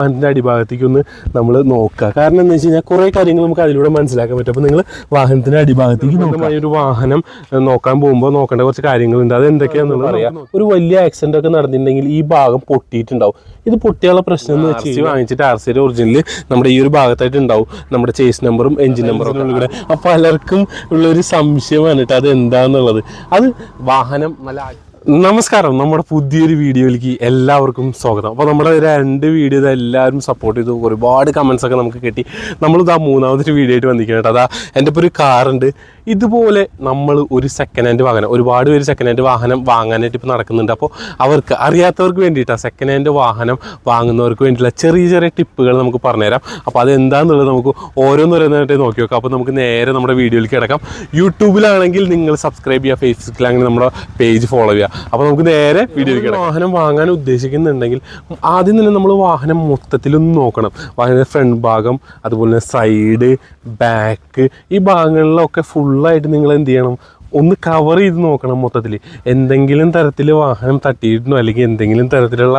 അതിൻ്റെ അടിഭാഗത്തേക്കൊന്ന് നമ്മൾ നോക്കുക. കാരണം എന്താ വെച്ച് കഴിഞ്ഞാൽ കുറേ കാര്യങ്ങൾ നമുക്ക് അതിലൂടെ മനസ്സിലാക്കാൻ പറ്റും. അപ്പോൾ നിങ്ങൾ വാഹനത്തിൻ്റെ അടിഭാഗത്തേക്ക് നോക്കുക. ഒരു വാഹനം നോക്കാൻ പോകുമ്പോൾ നോക്കേണ്ട കുറച്ച് കാര്യങ്ങളുണ്ട്. അത് എന്തൊക്കെയാണെന്നുള്ളത് പറയാം. ഒരു വലിയ ആക്സിഡൻ്റ് ഒക്കെ നടന്നിട്ടുണ്ടെങ്കിൽ ഈ ഭാഗം പൊട്ടിയിട്ടുണ്ടാവും. ഇത് പൊട്ടിയുള്ള പ്രശ്നം എന്ന് വെച്ച് വാങ്ങിച്ചിട്ട് RC ഒറിജിനൽ നമ്മുടെ ഈ ഒരു ഭാഗത്തായിട്ട് ഉണ്ടാവും നമ്മുടെ ചേസ് നമ്പറും എഞ്ചിൻ നമ്പറും ഇവിടെ. അപ്പോൾ പലർക്കും ഉള്ളൊരു സംശയമാണ് കേട്ടോ അത് എന്താണെന്നുള്ളത്. അത് വാഹനം നല്ല നമസ്കാരം, നമ്മുടെ പുതിയൊരു വീഡിയോയിലേക്ക് എല്ലാവർക്കും സ്വാഗതം. അപ്പോൾ നമ്മുടെ 2 വീഡിയോ എല്ലാവരും സപ്പോർട്ട് ചെയ്തു, ഒരുപാട് കമൻസ് ഒക്കെ നമുക്ക് കിട്ടി. നമ്മളിതാ 3ാമതൊരു വീഡിയോ ആയിട്ട് വന്നിരിക്കണം കേട്ടോ. അതാ എൻ്റെ ഇപ്പോൾ ഒരു കാറുണ്ട്. ഇതുപോലെ നമ്മൾ ഒരു സെക്കൻഡ് ഹാൻഡ് വാഹനം, ഒരുപാട് പേര് സെക്കൻഡ് ഹാൻഡ് വാഹനം വാങ്ങാനായിട്ട് ഇപ്പോൾ നടക്കുന്നുണ്ട്. അപ്പോൾ അവർക്ക് അറിയാത്തവർക്ക് വേണ്ടിയിട്ടാണ്, സെക്കൻഡ് ഹാൻഡ് വാഹനം വാങ്ങുന്നവർക്ക് വേണ്ടിയിട്ടുള്ള ചെറിയ ചെറിയ ടിപ്പുകൾ നമുക്ക് പറഞ്ഞുതരാം. അപ്പോൾ അതെന്താണെന്നുള്ളത് നമുക്ക് ഓരോന്നോരോന്നായിട്ട് നോക്കി നോക്കാം. അപ്പോൾ നമുക്ക് നേരെ നമ്മുടെ വീഡിയോയിലേക്ക് കിടക്കാം. യൂട്യൂബിലാണെങ്കിൽ നിങ്ങൾ സബ്സ്ക്രൈബ് ചെയ്യുക, ഫേസ്ബുക്കിലാണെങ്കിൽ നമ്മുടെ പേജ് ഫോളോ ചെയ്യുക. അപ്പോൾ നമുക്ക് നേരെ വീഡിയോയിലേക്ക് വാഹനം വാങ്ങാൻ ഉദ്ദേശിക്കുന്നുണ്ടെങ്കിൽ ആദ്യം തന്നെ നമ്മൾ വാഹനം മൊത്തത്തിലൊന്ന് നോക്കണം. വാഹനത്തിൻ്റെ ഫ്രണ്ട് ഭാഗം, അതുപോലെ തന്നെ സൈഡ്, ബാക്ക്, ഈ ഭാഗങ്ങളിലൊക്കെ ഫുള്ളായിട്ട് നിങ്ങൾ എന്ത് ചെയ്യണം, ഒന്ന് കവർ ചെയ്ത് നോക്കണം. മൊത്തത്തിൽ എന്തെങ്കിലും തരത്തിൽ വാഹനം തട്ടിയിട്ടുണ്ടോ അല്ലെങ്കിൽ എന്തെങ്കിലും തരത്തിലുള്ള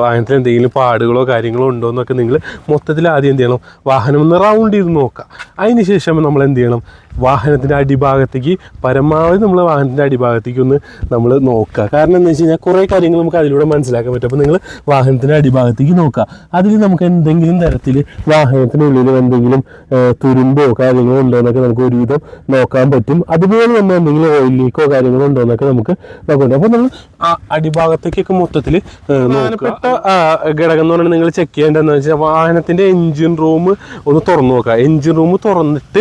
വാഹനത്തിൽ എന്തെങ്കിലും പാടുകളോ കാര്യങ്ങളോ ഉണ്ടോ എന്നൊക്കെ നിങ്ങൾ മൊത്തത്തിൽ ആദ്യം എന്ത് ചെയ്യണം, വാഹനം ഒന്ന് റൗണ്ട് ചെയ്ത് നോക്കുക. അതിന് ശേഷം നമ്മൾ എന്ത് ചെയ്യണം, വാഹനത്തിൻ്റെ അടിഭാഗത്തേക്ക് പരമാവധി നമ്മൾ വാഹനത്തിൻ്റെ അടിഭാഗത്തേക്ക് ഒന്ന് നമ്മൾ നോക്കുക. കാരണം എന്താ വെച്ച് കഴിഞ്ഞാൽ കുറേ കാര്യങ്ങൾ നമുക്ക് അതിലൂടെ മനസ്സിലാക്കാൻ പറ്റും. അപ്പോൾ നിങ്ങൾ വാഹനത്തിൻ്റെ അടിഭാഗത്തേക്ക് നോക്കുക. അതിൽ നമുക്ക് എന്തെങ്കിലും തരത്തിൽ വാഹനത്തിനുള്ളിൽ എന്തെങ്കിലും തുരുമ്പോ കാര്യങ്ങളോ ഉണ്ടോ എന്നൊക്കെ നമുക്ക് ഒരുവിധം നോക്കാൻ പറ്റും. അതുപോലെ തന്നെ എന്തെങ്കിലും ഓയിൽ ലീക്കോ കാര്യങ്ങളോ ഉണ്ടോ എന്നൊക്കെ നമുക്ക് നോക്കാം. അപ്പോൾ നമ്മൾ ആ അടിഭാഗത്തേക്കൊക്കെ മൊത്തത്തിൽ പ്രധാനപ്പെട്ട ഘടകം എന്ന് പറഞ്ഞാൽ നിങ്ങൾ ചെക്ക് ചെയ്യേണ്ടതെന്ന് വെച്ചാൽ വാഹനത്തിൻ്റെ എൻജിൻ റൂം ഒന്ന് തുറന്നു നോക്കുക. എൻജിൻ റൂം തുറന്നിട്ട്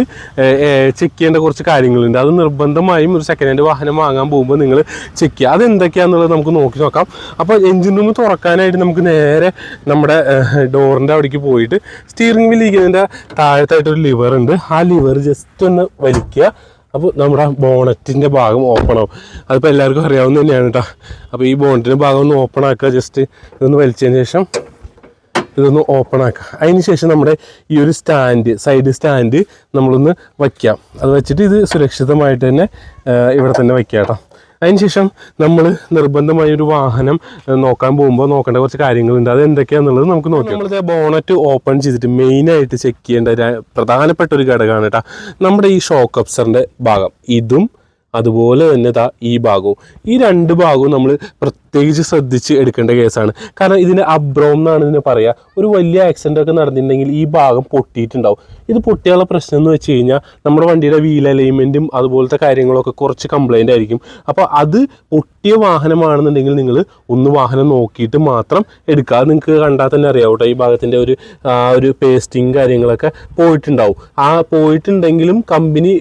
ചെക്ക് ചെയ്യേണ്ട കുറച്ച് കാര്യങ്ങളുണ്ട്. അത് നിർബന്ധമായും ഒരു സെക്കൻഡ് ഹാൻഡ് വാഹനം വാങ്ങാൻ പോകുമ്പോൾ നിങ്ങൾ ചെക്ക് ചെയ്യുക. അതെന്തൊക്കെയാണെന്നുള്ളത് നമുക്ക് നോക്കാം. അപ്പോൾ എൻജിൻ റൂം തുറക്കാനായിട്ട് നമുക്ക് നേരെ നമ്മുടെ ഡോറിൻ്റെ അവിടേക്ക് പോയിട്ട് സ്റ്റിയറിംഗ് വീൽ ഇരിക്കുന്നതിൻ്റെ താഴത്തായിട്ടൊരു ലിവർ ഉണ്ട്. ആ ലിവർ ജസ്റ്റ് ഒന്ന് വലിക്കുക. അപ്പോൾ നമ്മുടെ ബോണറ്റിൻ്റെ ഭാഗം ഓപ്പൺ ആവും. അതിപ്പോൾ എല്ലാവർക്കും അറിയാവുന്ന തന്നെയാണ് കേട്ടോ. അപ്പോൾ ഈ ബോണറ്റിൻ്റെ ഭാഗം ഒന്ന് ഓപ്പൺ ആക്കുക. ജസ്റ്റ് ഇതൊന്ന് വലിച്ചതിന് ശേഷം ഇതൊന്ന് ഓപ്പൺ ആക്കുക. അതിന് ശേഷം നമ്മുടെ ഈ ഒരു സൈഡ് സ്റ്റാൻഡ് നമ്മളൊന്ന് വയ്ക്കാം. അത് വെച്ചിട്ട് ഇത് സുരക്ഷിതമായിട്ട് തന്നെ ഇവിടെ തന്നെ വയ്ക്കുക കേട്ടോ. അതിനുശേഷം നമ്മൾ നിർബന്ധമായ ഒരു വാഹനം നോക്കാൻ പോകുമ്പോൾ നോക്കേണ്ട കുറച്ച് കാര്യങ്ങളുണ്ട്. അത് എന്തൊക്കെയാണെന്നുള്ളത് നമുക്ക് നോക്കാം. നമ്മളിത് ബോണറ്റ് ഓപ്പൺ ചെയ്തിട്ട് മെയിനായിട്ട് ചെക്ക് ചെയ്യേണ്ട പ്രധാനപ്പെട്ട ഒരു ഘടകമാണ് കേട്ടോ നമ്മുടെ ഈ ഷോക്ക് അബ്സറിൻ്റെ ഭാഗം. ഇതും അതുപോലെ തന്നെ ഈ ഭാഗവും, ഈ 2 ഭാഗവും നമ്മൾ പ്രത്യേകിച്ച് ശ്രദ്ധിച്ച് എടുക്കേണ്ട കേസാണ്. കാരണം ഇതിന് അബ്രോം എന്നാണ് ഇതിനെ പറയുക. ഒരു വലിയ ആക്സിഡൻ്റ് ഒക്കെ നടന്നിട്ടുണ്ടെങ്കിൽ ഈ ഭാഗം പൊട്ടിയിട്ടുണ്ടാവും. ഇത് പൊട്ടിയുള്ള പ്രശ്നം എന്ന് വെച്ച് കഴിഞ്ഞാൽ നമ്മുടെ വണ്ടിയുടെ വീൽ അലൈൻമെൻറ്റും അതുപോലത്തെ കാര്യങ്ങളൊക്കെ കുറച്ച് കംപ്ലൈൻ്റ് ആയിരിക്കും. അപ്പോൾ അത് പൊട്ടിയ വാഹനമാണെന്നുണ്ടെങ്കിൽ നിങ്ങൾ ഒന്ന് വാഹനം നോക്കിയിട്ട് മാത്രം എടുക്കുക. അത് നിങ്ങൾക്ക് കണ്ടാൽ തന്നെ അറിയാം കേട്ടോ. ഈ ഭാഗത്തിൻ്റെ ഒരു പേസ്റ്റിങ് കാര്യങ്ങളൊക്കെ പോയിട്ടുണ്ടാവും. ആ പോയിട്ടുണ്ടെങ്കിലും കമ്പനി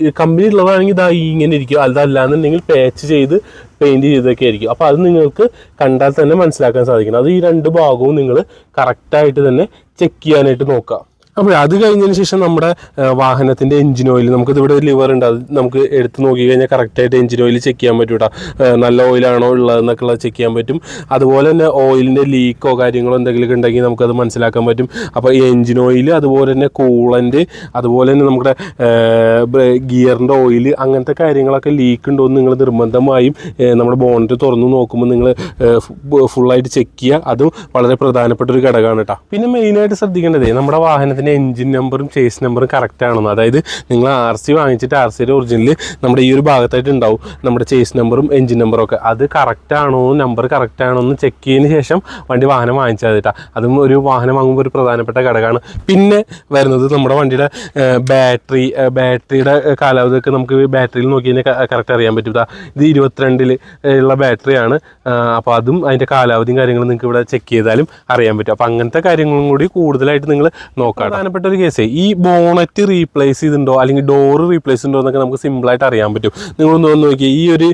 ഉള്ളതാണെങ്കിൽ ഇതാ ഇങ്ങനെ ഇരിക്കും. അതല്ലാന്നുണ്ടെങ്കിൽ പാച്ച് ചെയ്ത് പെയിൻറ്റ് ചെയ്തൊക്കെ ആയിരിക്കും. അപ്പോൾ അത് നിങ്ങൾക്ക് കണ്ടാൽ തന്നെ മനസ്സിലാക്കാൻ സാധിക്കണം. അത് ഈ 2 ഭാഗവും നിങ്ങൾ കറക്റ്റായിട്ട് തന്നെ ചെക്ക് ചെയ്യാനായിട്ട് നോക്കുക. അപ്പോൾ അത് കഴിഞ്ഞതിന് ശേഷം നമ്മുടെ വാഹനത്തിൻ്റെ എഞ്ചിൻ ഓയിൽ, നമുക്കിതിവിടെ ഒരു ലിവർ ഉണ്ട്. അത് നമുക്ക് എടുത്ത് നോക്കി കഴിഞ്ഞാൽ കറക്റ്റായിട്ട് എഞ്ചിൻ ഓയിൽ ചെക്ക് ചെയ്യാൻ പറ്റും കേട്ടോ. നല്ല ഓയിലാണോ ഉള്ളതെന്നൊക്കെ ഉള്ളത് ചെക്ക് ചെയ്യാൻ പറ്റും. അതുപോലെ തന്നെ ഓയിലിൻ്റെ ലീക്കോ കാര്യങ്ങളോ എന്തെങ്കിലും ഉണ്ടെങ്കിൽ നമുക്കത് മനസ്സിലാക്കാൻ പറ്റും. അപ്പോൾ ഈ എഞ്ചിൻ ഓയിൽ, അതുപോലെ തന്നെ കൂളൻ്റ്, അതുപോലെ തന്നെ നമ്മുടെ ഗിയറിൻ്റെ ഓയിൽ, അങ്ങനത്തെ കാര്യങ്ങളൊക്കെ ലീക്ക് ഉണ്ടോ എന്ന് നിങ്ങൾ നിർബന്ധമായും നമ്മുടെ ബോണറ്റ് തുറന്ന് നോക്കുമ്പോൾ നിങ്ങൾ ഫുള്ളായിട്ട് ചെക്ക് ചെയ്യുക. അതും വളരെ പ്രധാനപ്പെട്ട ഒരു ഘടകമാണ് കേട്ടോ. പിന്നെ മെയിനായിട്ട് ശ്രദ്ധിക്കേണ്ടത് നമ്മുടെ വാഹനത്തിൻ്റെ എഞ്ചിൻ നമ്പറും ചേസ് നമ്പറും കറക്റ്റ് ആണെന്ന്. അതായത് നിങ്ങൾ RC വാങ്ങിച്ചിട്ട് RC ഒറിജിനൽ നമ്മുടെ ഈ ഒരു ഭാഗത്തായിട്ട് ഉണ്ടാവും നമ്മുടെ ചേസ് നമ്പറും എഞ്ചിൻ നമ്പറും ഒക്കെ. അത് കറക്റ്റ് ആണോ, നമ്പർ കറക്റ്റ് ആണോ എന്ന് ചെക്ക് ചെയ്തതിന് ശേഷം വാഹനം വാങ്ങിച്ചാൽ മതി കേട്ടോ. അതും ഒരു വാഹനം വാങ്ങുമ്പോൾ ഒരു പ്രധാനപ്പെട്ട ഘടകമാണ്. പിന്നെ വരുന്നത് നമ്മുടെ വണ്ടിയുടെ ബാറ്ററിയുടെ കാലാവധിയൊക്കെ നമുക്ക് ബാറ്ററിയിൽ നോക്കി കഴിഞ്ഞാൽ കറക്റ്റ് അറിയാൻ പറ്റും. ഇത് 22 ഉള്ള ബാറ്ററിയാണ്. അപ്പോൾ അതും അതിൻ്റെ കാലാവധിയും കാര്യങ്ങളും നിങ്ങൾക്ക് ഇവിടെ ചെക്ക് ചെയ്താലും അറിയാൻ പറ്റും. അപ്പോൾ അങ്ങനത്തെ കാര്യങ്ങളും കൂടി കൂടുതലായിട്ട് നിങ്ങൾ നോക്കാം. പ്രധാനപ്പെട്ട ഒരു കേസ്, ഈ ബോണറ്റ് റീപ്ലേസ് ചെയ്തിട്ടുണ്ടോ അല്ലെങ്കിൽ ഡോറ് റീപ്ലേസ് ഉണ്ടോ എന്നൊക്കെ നമുക്ക് സിമ്പിളായിട്ട് അറിയാൻ പറ്റും. നിങ്ങളൊന്ന് വന്ന് നോക്കിയാൽ ഈ ഒരു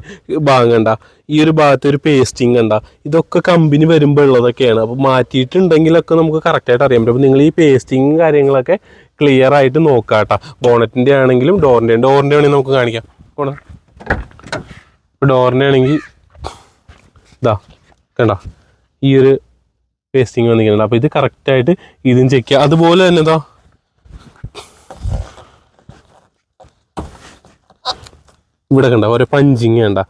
ഭാഗം കണ്ട, ഈ ഒരു ഭാഗത്ത് ഒരു പേസ്റ്റിങ് കണ്ട, ഇതൊക്കെ കമ്പനി വരുമ്പോൾ ഉള്ളതൊക്കെയാണ്. അപ്പോൾ മാറ്റിയിട്ടുണ്ടെങ്കിലൊക്കെ നമുക്ക് കറക്റ്റായിട്ട് അറിയാൻ പറ്റും. അപ്പോൾ നിങ്ങൾ ഈ പേസ്റ്റിങ് കാര്യങ്ങളൊക്കെ ക്ലിയർ ആയിട്ട് നോക്കാം കേട്ടോ. ബോണറ്റിൻ്റെ ആണെങ്കിലും ഡോറിൻ്റെ ആണെങ്കിൽ നമുക്ക് കാണിക്കാം. ഡോറിൻ്റെ ആണെങ്കിൽ ഇതാ കണ്ട, ഈ ഒരു പേസ്റ്റിങ് വന്നിരിക്കുന്നുണ്ട്. അപ്പോൾ ഇത് കറക്റ്റായിട്ട് ഇതും ചെക്ക് ചെയ്യുക. അതുപോലെ തന്നെ ഇതാ ഇവിടെ കണ്ട ഓരോ പഞ്ചിങ് കണ്ട,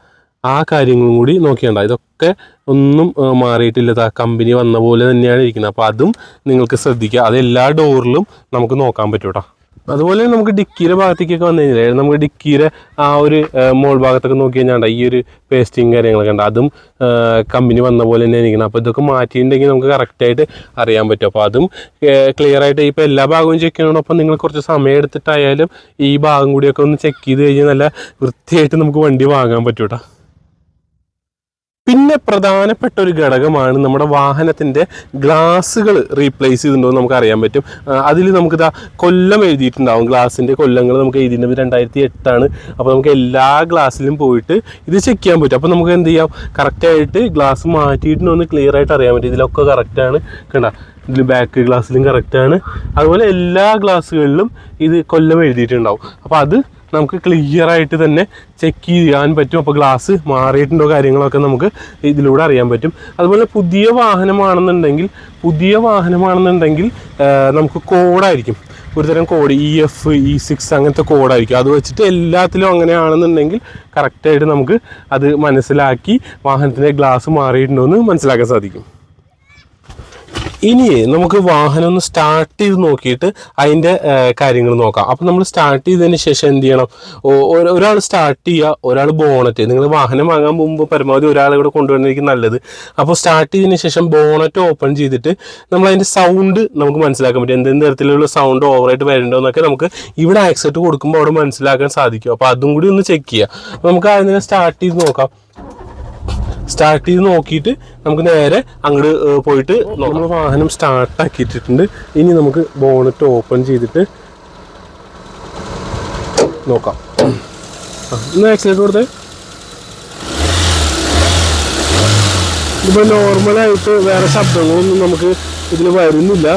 ആ കാര്യങ്ങളും കൂടി നോക്കിയണ്ട. ഇതൊക്കെ ഒന്നും മാറിയിട്ടില്ല, കമ്പനി വന്ന പോലെ തന്നെയാണ് ഇരിക്കുന്നത്. അപ്പോൾ അതും നിങ്ങൾക്ക് ശ്രദ്ധിക്കുക, അത് എല്ലാ ഡോറിലും നമുക്ക് നോക്കാൻ പറ്റും കേട്ടോ. അതുപോലെ നമുക്ക് ഡിക്കിയുടെ ഭാഗത്തേക്കൊക്കെ വന്നു കഴിഞ്ഞാൽ നമുക്ക് ഡിക്കിയുടെ ആ ഒരു മോൾ ഭാഗത്തൊക്കെ നോക്കി കഴിഞ്ഞാൽ ഈ ഒരു പേസ്റ്റിങ് കാര്യങ്ങളൊക്കെ ഉണ്ട്, അതും കമ്പനി വന്ന പോലെ തന്നെ ഇരിക്കണം. അപ്പോൾ ഇതൊക്കെ മാറ്റിയിട്ടുണ്ടെങ്കിൽ നമുക്ക് കറക്റ്റായിട്ട് അറിയാൻ പറ്റും. അപ്പോൾ അതും ക്ലിയർ ആയിട്ട് ഇപ്പോൾ എല്ലാ ഭാഗവും ചെക്ക് ചെയ്യണോടൊപ്പം നിങ്ങൾ കുറച്ച് സമയം എടുത്തിട്ടായാലും ഈ ഭാഗം കൂടിയൊക്കെ ഒന്ന് ചെക്ക് ചെയ്ത് കഴിഞ്ഞാൽ നല്ല വൃത്തിയായിട്ട് നമുക്ക് വണ്ടി വാങ്ങാൻ പറ്റും കേട്ടോ. പിന്നെ പ്രധാനപ്പെട്ട ഒരു ഘടകമാണ് നമ്മുടെ വാഹനത്തിൻ്റെ ഗ്ലാസ്സുകൾ റീപ്ലേസ് ചെയ്തിട്ടുണ്ടോ എന്ന് നമുക്ക് അറിയാൻ പറ്റും. അതിൽ നമുക്കിതാ കൊല്ലം എഴുതിയിട്ടുണ്ടാവും, ഗ്ലാസിൻ്റെ കൊല്ലങ്ങൾ നമുക്ക് എഴുതിയിട്ടുണ്ടെങ്കിൽ 2008. അപ്പോൾ നമുക്ക് എല്ലാ ഗ്ലാസ്സിലും പോയിട്ട് ഇത് ചെക്ക് ചെയ്യാൻ പറ്റും. അപ്പോൾ നമുക്ക് എന്ത് ചെയ്യാം, കറക്റ്റായിട്ട് ഗ്ലാസ് മാറ്റിയിട്ടുണ്ടോ എന്ന് ക്ലിയർ ആയിട്ട് അറിയാൻ പറ്റും. ഇതിലൊക്കെ കറക്റ്റാണ്, കണ്ട ഇതിൽ ബാക്ക് ഗ്ലാസ്സിലും കറക്റ്റാണ്. അതുപോലെ എല്ലാ ഗ്ലാസ്സുകളിലും ഇത് കൊല്ലം എഴുതിയിട്ടുണ്ടാവും. അപ്പോൾ അത് നമുക്ക് ക്ലിയർ ആയിട്ട് തന്നെ ചെക്ക് ചെയ്യാൻ പറ്റും. അപ്പോൾ ഗ്ലാസ് മാറിയിട്ടുണ്ടോ കാര്യങ്ങളൊക്കെ നമുക്ക് ഇതിലൂടെ അറിയാൻ പറ്റും. അതുപോലെ പുതിയ വാഹനമാണെന്നുണ്ടെങ്കിൽ നമുക്ക് കോഡായിരിക്കും, ഒരുതരം കോഡ് EF E6 അങ്ങനത്തെ കോഡായിരിക്കും. അത് വെച്ചിട്ട് എല്ലാത്തിലും അങ്ങനെയാണെന്നുണ്ടെങ്കിൽ കറക്റ്റായിട്ട് നമുക്ക് അത് മനസ്സിലാക്കി വാഹനത്തിൻ്റെ ഗ്ലാസ് മാറിയിട്ടുണ്ടോ എന്ന് മനസ്സിലാക്കാൻ സാധിക്കും. ഇനി നമുക്ക് വാഹനം ഒന്ന് സ്റ്റാർട്ട് ചെയ്ത് നോക്കിയിട്ട് അതിൻ്റെ കാര്യങ്ങൾ നോക്കാം. അപ്പോൾ നമ്മൾ സ്റ്റാർട്ട് ചെയ്തതിന് ശേഷം എന്ത് ചെയ്യണം, ഒരാൾ സ്റ്റാർട്ട് ചെയ്യുക, ഒരാൾ ബോണറ്റ്. നിങ്ങൾ വാഹനം വാങ്ങാൻ പോകുമ്പോൾ പരമാവധി ഒരാളെ കൂടെ കൊണ്ടുവരുന്നതായിരിക്കും നല്ലത്. അപ്പോൾ സ്റ്റാർട്ട് ചെയ്തതിന് ശേഷം ബോണറ്റ് ഓപ്പൺ ചെയ്തിട്ട് നമ്മൾ അതിൻ്റെ സൗണ്ട് നമുക്ക് മനസ്സിലാക്കാൻ പറ്റും, എന്തെങ്കിലും തരത്തിലുള്ള സൗണ്ട് ഓവറായിട്ട് വരണ്ടോ എന്നൊക്കെ നമുക്ക് ഇവിടെ ആക്സെപ്റ്റ് കൊടുക്കുമ്പോൾ അവിടെ മനസ്സിലാക്കാൻ സാധിക്കും. അപ്പോൾ അതും കൂടി ഒന്ന് ചെക്ക് ചെയ്യുക. അപ്പോൾ നമുക്ക് അതിനെ സ്റ്റാർട്ട് ചെയ്ത് നോക്കാം. സ്റ്റാർട്ട് ചെയ്ത് നോക്കിയിട്ട് നമുക്ക് നേരെ അങ്ങോട്ട് പോയിട്ട് നമ്മൾ വാഹനം സ്റ്റാർട്ടാക്കിയിട്ടുണ്ട്. ഇനി നമുക്ക് ബോണറ്റ് ഓപ്പൺ ചെയ്തിട്ട് നോക്കാം. ഒന്ന് ആക്സിലേറ്റർ കൊടുത്തേ. ഇപ്പോൾ നോർമലായിട്ട് വേറെ ശബ്ദങ്ങളൊന്നും നമുക്ക് ഇതിൽ വരുന്നില്ല,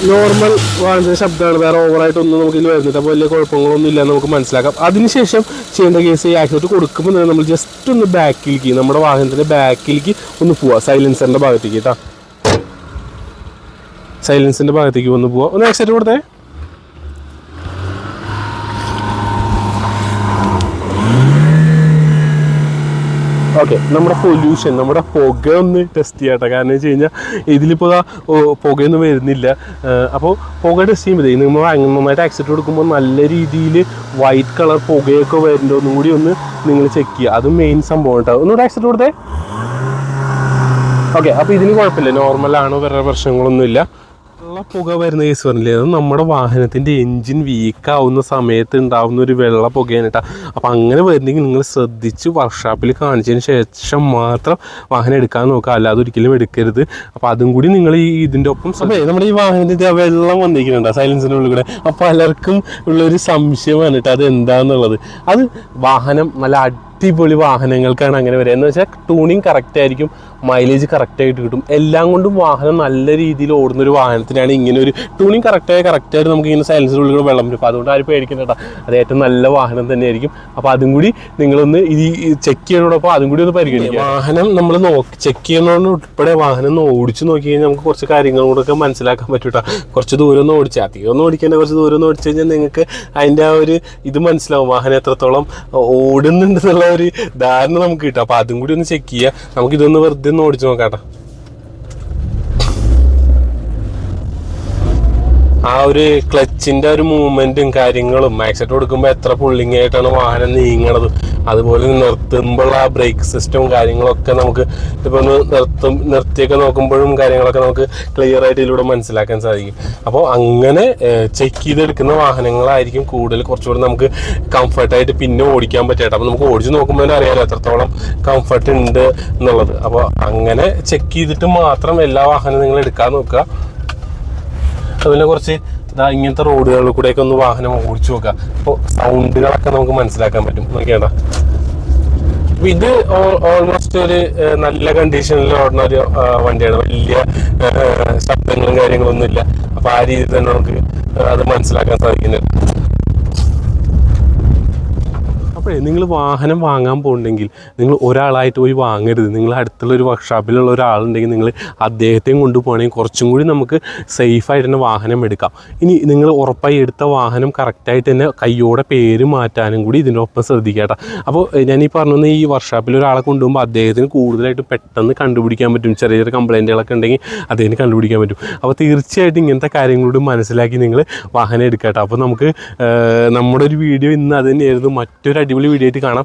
നോർമൽ വാഹനത്തിൻ്റെ ശബ്ദമാണ്, വേറെ ഓവറായിട്ടൊന്നും നമുക്ക് ഇതിൽ വരുന്നില്ല. അപ്പോൾ വലിയ കുഴപ്പങ്ങളൊന്നും ഇല്ല നമുക്ക് മനസ്സിലാക്കാം. അതിനുശേഷം ചെയ്യേണ്ട കേസ്, ഈ ആക്സിലേറ്റർ കൊടുക്കുമ്പോൾ തന്നെ നമ്മൾ ജസ്റ്റ് ഒന്ന് ബാക്കിലേക്ക്, നമ്മുടെ വാഹനത്തിൻ്റെ ബാക്കിലേക്ക് ഒന്ന് പോവുക, സൈലൻസറിൻ്റെ ഭാഗത്തേക്ക് കേട്ടോ, സൈലൻസിൻ്റെ ഭാഗത്തേക്ക് ഒന്ന് പോവുക. ഒന്ന് ആക്സിലേറ്റർ കൊടുത്തേ. ഓക്കെ, നമ്മുടെ പൊല്യൂഷൻ, നമ്മുടെ പുക ഒന്ന് ടെസ്റ്റ് ചെയ്യാട്ടെ. കാരണം വെച്ച് കഴിഞ്ഞാൽ ഇതിലിപ്പോൾ പുകയൊന്നും വരുന്നില്ല. അപ്പോൾ പുക ടെസ്റ്റ് ചെയ്യുമ്പോൾ നിങ്ങൾ നന്നായിട്ട് ആക്സിഡൻറ്റ് കൊടുക്കുമ്പോൾ നല്ല രീതിയിൽ വൈറ്റ് കളർ പുകയൊക്കെ വരുന്നുണ്ടോ ഒന്നും കൂടി ഒന്ന് നിങ്ങൾ ചെക്ക് ചെയ്യുക. അത് മെയിൻ സംഭവം കേട്ടോ. ഒന്നുകൂടെ ആക്സിഡൻറ്റ് കൊടുത്തേ. ഓക്കെ, അപ്പോൾ ഇതിന് കുഴപ്പമില്ല, നോർമലാണോ, വേറെ പ്രശ്നങ്ങളൊന്നുമില്ല. പുക വരുന്ന കേസ് പറഞ്ഞില്ലേ, അത് നമ്മുടെ വാഹനത്തിൻ്റെ എൻജിൻ വീക്കാവുന്ന സമയത്ത് ഉണ്ടാവുന്ന ഒരു വെള്ള പുകയാണ് കേട്ടോ. അപ്പോൾ അങ്ങനെ വരുന്നെങ്കിൽ നിങ്ങൾ ശ്രദ്ധിച്ച് വർക്ക്ഷോപ്പിൽ കാണിച്ചതിന് ശേഷം മാത്രം വാഹനം എടുക്കാൻ നോക്കുക, അല്ലാതെ ഒരിക്കലും എടുക്കരുത്. അപ്പോൾ അതും കൂടി നിങ്ങൾ ഇതിൻ്റെ ഒപ്പം നമ്മുടെ ഈ വാഹനത്തിൻ്റെ വെള്ളം വന്നിരിക്കുന്നുണ്ടോ സൈലൻസിൻ്റെ ഉള്ളിൽ കൂടെ. അപ്പോൾ പലർക്കും ഉള്ളൊരു സംശയമാണ് കേട്ടോ അത് എന്താണെന്നുള്ളത്. അത് വാഹനം നല്ല അടിപൊളി വാഹനങ്ങൾക്കാണ് അങ്ങനെ വരിക. എന്ന് വെച്ചാൽ ട്യൂണിങ് കറക്റ്റ് ആയിരിക്കും, മൈലേജ് കറക്റ്റായിട്ട് കിട്ടും, എല്ലാം കൊണ്ടും വാഹനം നല്ല രീതിയിൽ ഓടുന്നൊരു വാഹനത്തിനാണ് ഇങ്ങനെ ഒരു ട്യൂണിങ് കറക്റ്റായിട്ട് നമുക്ക് ഇങ്ങനെ സൈലൻസിൻ്റെ ഉള്ളിൽ വെള്ളം വരും. അപ്പോൾ അതുകൊണ്ട് ആരും പേടിക്കണ്ട കേട്ടോ, അത് ഏറ്റവും നല്ല വാഹനം തന്നെയായിരിക്കും. അപ്പോൾ അതും കൂടി നിങ്ങളൊന്ന് ഈ ചെക്ക് ചെയ്യുന്നതോടൊപ്പം അതും കൂടി ഒന്ന് പരിഗണിക്കുക. വാഹനം നമ്മൾ ചെക്ക് ചെയ്യുന്നതോട് ഉൾപ്പെടെ വാഹനം ഒന്ന് ഓടിച്ച് നോക്കി കഴിഞ്ഞാൽ നമുക്ക് കുറച്ച് കാര്യങ്ങളോടൊക്കെ മനസ്സിലാക്കാൻ പറ്റും കേട്ടോ. കുറച്ച് ദൂരം ഒന്ന് ഓടിച്ചാൽ, അധികം ഒന്നും ഓടിക്കേണ്ട, കുറച്ച് ദൂരം ഒന്ന് ഓടിച്ചു കഴിഞ്ഞാൽ നിങ്ങൾക്ക് അതിൻ്റെ ആ ഒരു ഇത് മനസ്സിലാവും, വാഹനം എത്രത്തോളം ഓടുന്നുണ്ടെന്നുള്ള ഒരു ധാരണ നമുക്ക് കിട്ടും. അപ്പോൾ അതും കൂടി ഒന്ന് ചെക്ക് ചെയ്യുക. നമുക്കിതൊന്ന് വെറുതെ ഒന്ന് ഓടിച്ചു നോക്കാട്ടോ. ആ ഒരു ക്ലച്ചിൻ്റെ ഒരു മൂവ്മെൻറ്റും കാര്യങ്ങളും, ആക്സിലേറ്റർ കൊടുക്കുമ്പോൾ എത്ര പുള്ളിങ് ആയിട്ടാണ് വാഹനം നീങ്ങണത്, അതുപോലെ നിർത്തുമ്പോൾ ആ ബ്രേക്ക് സിസ്റ്റവും കാര്യങ്ങളൊക്കെ നമുക്ക് ഇപ്പോൾ ഒന്ന് നിർത്തിയൊക്കെ നോക്കുമ്പോഴും കാര്യങ്ങളൊക്കെ നമുക്ക് ക്ലിയർ ആയിട്ട് ഇതിലൂടെ മനസ്സിലാക്കാൻ സാധിക്കും. അപ്പോൾ അങ്ങനെ ചെക്ക് ചെയ്തെടുക്കുന്ന വാഹനങ്ങളായിരിക്കും കൂടുതൽ കുറച്ചുകൂടി നമുക്ക് കംഫർട്ടായിട്ട് പിന്നെ ഓടിക്കാൻ പറ്റായിട്ട്. അപ്പോൾ നമുക്ക് ഓടിച്ച് നോക്കുമ്പോൾ അറിയാമല്ലോ എത്രത്തോളം കംഫർട്ട് ഉണ്ട് എന്നുള്ളത്. അപ്പോൾ അങ്ങനെ ചെക്ക് ചെയ്തിട്ട് മാത്രം എല്ലാ വാഹനവും നിങ്ങൾ എടുക്കാൻ നോക്കുക. അതുപോലെ കുറച്ച് ഇങ്ങനത്തെ റോഡുകളിൽ കൂടെയൊക്കെ ഒന്ന് വാഹനം ഓടിച്ചു നോക്കുക. അപ്പോൾ സൗണ്ടുകളൊക്കെ നമുക്ക് മനസ്സിലാക്കാൻ പറ്റും. നോക്കിയാണ്ട, അപ്പോൾ ഇത് ഓൾമോസ്റ്റ് ഒരു നല്ല കണ്ടീഷനിൽ ഓടുന്ന ഒരു വണ്ടിയാണ്, വലിയ ശബ്ദങ്ങളും കാര്യങ്ങളൊന്നും ഇല്ല. അപ്പോൾ ആ രീതിയിൽ തന്നെ നമുക്ക് അത് മനസ്സിലാക്കാൻ സാധിക്കുന്നുണ്ട്. അപ്പോഴേ നിങ്ങൾ വാഹനം വാങ്ങാൻ പോകുന്നുണ്ടെങ്കിൽ നിങ്ങൾ ഒരാളായിട്ട് പോയി വാങ്ങരുത്. നിങ്ങൾ അടുത്തുള്ള ഒരു വർക്ക്ഷോപ്പിലുള്ള ഒരാളുണ്ടെങ്കിൽ നിങ്ങൾ അദ്ദേഹത്തെയും കൊണ്ടുപോകണമെങ്കിൽ കുറച്ചും കൂടി നമുക്ക് സേഫായിട്ട് തന്നെ വാഹനം എടുക്കാം. ഇനി നിങ്ങൾ ഉറപ്പായി എടുത്ത വാഹനം കറക്റ്റായിട്ട് തന്നെ കയ്യോടെ പേര് മാറ്റാനും കൂടി ഇതിൻ്റെ ഒപ്പം ശ്രദ്ധിക്കുക കേട്ടോ. അപ്പോൾ ഞാൻ ഈ പറഞ്ഞ ഈ വർക്ക്ഷോപ്പിൽ ഒരാളെ കൊണ്ടുപോകുമ്പോൾ അദ്ദേഹത്തിന് കൂടുതലായിട്ട് പെട്ടെന്ന് കണ്ടുപിടിക്കാൻ പറ്റും. ചെറിയ ചെറിയ കംപ്ലയിൻറ്റുകളൊക്കെ ഉണ്ടെങ്കിൽ അദ്ദേഹത്തിന് കണ്ടുപിടിക്കാൻ പറ്റും. അപ്പോൾ തീർച്ചയായിട്ടും ഇങ്ങനത്തെ കാര്യങ്ങളോട് മനസ്സിലാക്കി നിങ്ങൾ വാഹനം എടുക്കുക കേട്ടോ. അപ്പോൾ നമുക്ക് നമ്മുടെ ഒരു വീഡിയോ ഇന്ന് അത് തന്നെയായിരുന്നു. മറ്റൊരു അടിപൊളി വീഡിയോ ആയിട്ട് കാണാം.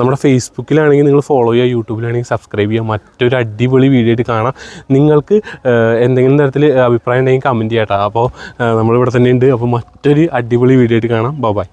നമ്മുടെ ഫേസ്ബുക്കിലാണെങ്കിൽ നിങ്ങൾ ഫോളോ ചെയ്യുക, യൂട്യൂബിലാണെങ്കിൽ സബ്സ്ക്രൈബ് ചെയ്യുക. മറ്റൊരു അടിപൊളി വീഡിയോ ആയിട്ട് കാണാം. നിങ്ങൾക്ക് എന്തെങ്കിലും തരത്തിൽ അഭിപ്രായം ഉണ്ടെങ്കിൽ കമൻറ്റ് ചെയ്യാം കേട്ടോ. അപ്പോൾ നമ്മളിവിടെ തന്നെ ഉണ്ട്. അപ്പോൾ മറ്റൊരു അടിപൊളി വീഡിയോ ആയിട്ട് കാണാം. ബൈ.